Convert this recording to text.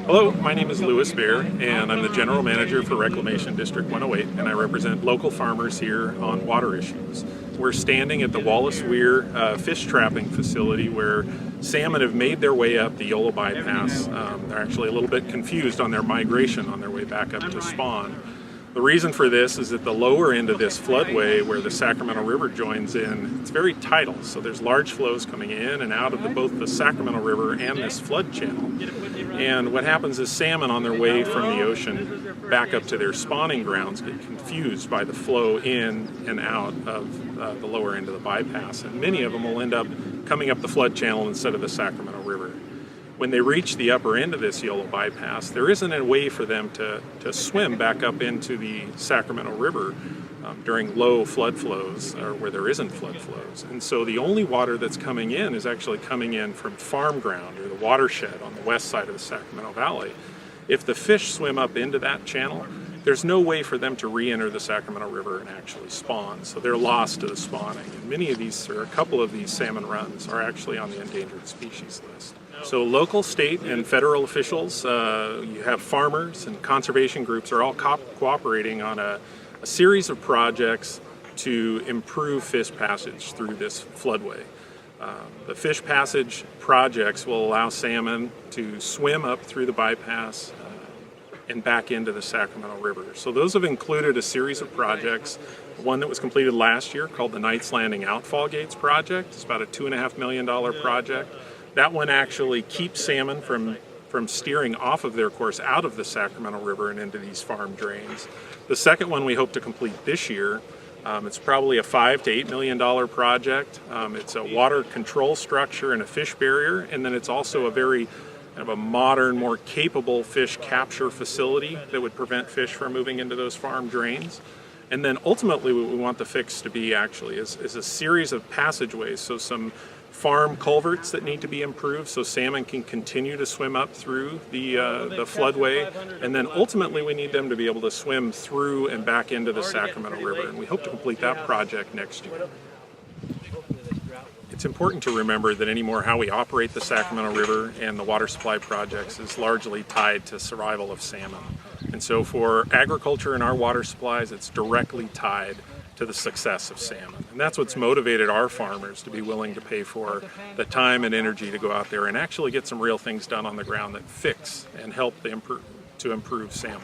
Hello, my name is Bair, and I'm the General Manager for Reclamation District 108, and I represent local farmers here on water issues. We're standing at the Wallace Weir fish trapping facility where salmon have made their way up the Yolo Bypass. They're actually a little bit confused on their migration on their way back up to spawn. The reason for this is that the lower end of this floodway where the Sacramento River joins in, it's very tidal, so there's large flows coming in and out of both the Sacramento River and this flood channel. And what happens is salmon on their way from the ocean back up to their spawning grounds get confused by the flow in and out of the lower end of the bypass, and many of them will end up coming up the flood channel instead of the Sacramento River. When they reach the upper end of this Yolo Bypass, there isn't a way for them to swim back up into the Sacramento River during low flood flows or where there isn't flood flows. And so the only water that's coming in is actually coming in from farm ground or the watershed on the west side of the Sacramento Valley. If the fish swim up into that channel, there's no way for them to re-enter the Sacramento River and actually spawn, so they're lost to the spawning. And many of these, or a couple of these salmon runs are actually on the endangered species list. So local, state, and federal officials, you have farmers and conservation groups are all cooperating on a series of projects to improve fish passage through this floodway. The fish passage projects will allow salmon to swim up through the bypass and back into the Sacramento River. So those have included a series of projects. One that was completed last year called the Knights Landing Outfall Gates project. It's about a $2.5 million project. That one actually keeps salmon from steering off of their course out of the Sacramento River and into these farm drains. The second one we hope to complete this year. It's probably a $5 to $8 million project. It's a water control structure and a fish barrier, and then it's also a very kind of a modern, more capable fish capture facility that would prevent fish from moving into those farm drains. And then ultimately what we want the fix to be actually is a series of passageways, so some farm culverts that need to be improved so salmon can continue to swim up through the floodway, and then ultimately we need them to be able to swim through and back into the Sacramento River, and we hope to complete that project next year. It's important to remember that anymore how we operate the Sacramento River and the water supply projects is largely tied to survival of salmon. And so for agriculture and our water supplies, it's directly tied to the success of salmon. And that's what's motivated our farmers to be willing to pay for the time and energy to go out there and actually get some real things done on the ground that fix and help to improve salmon.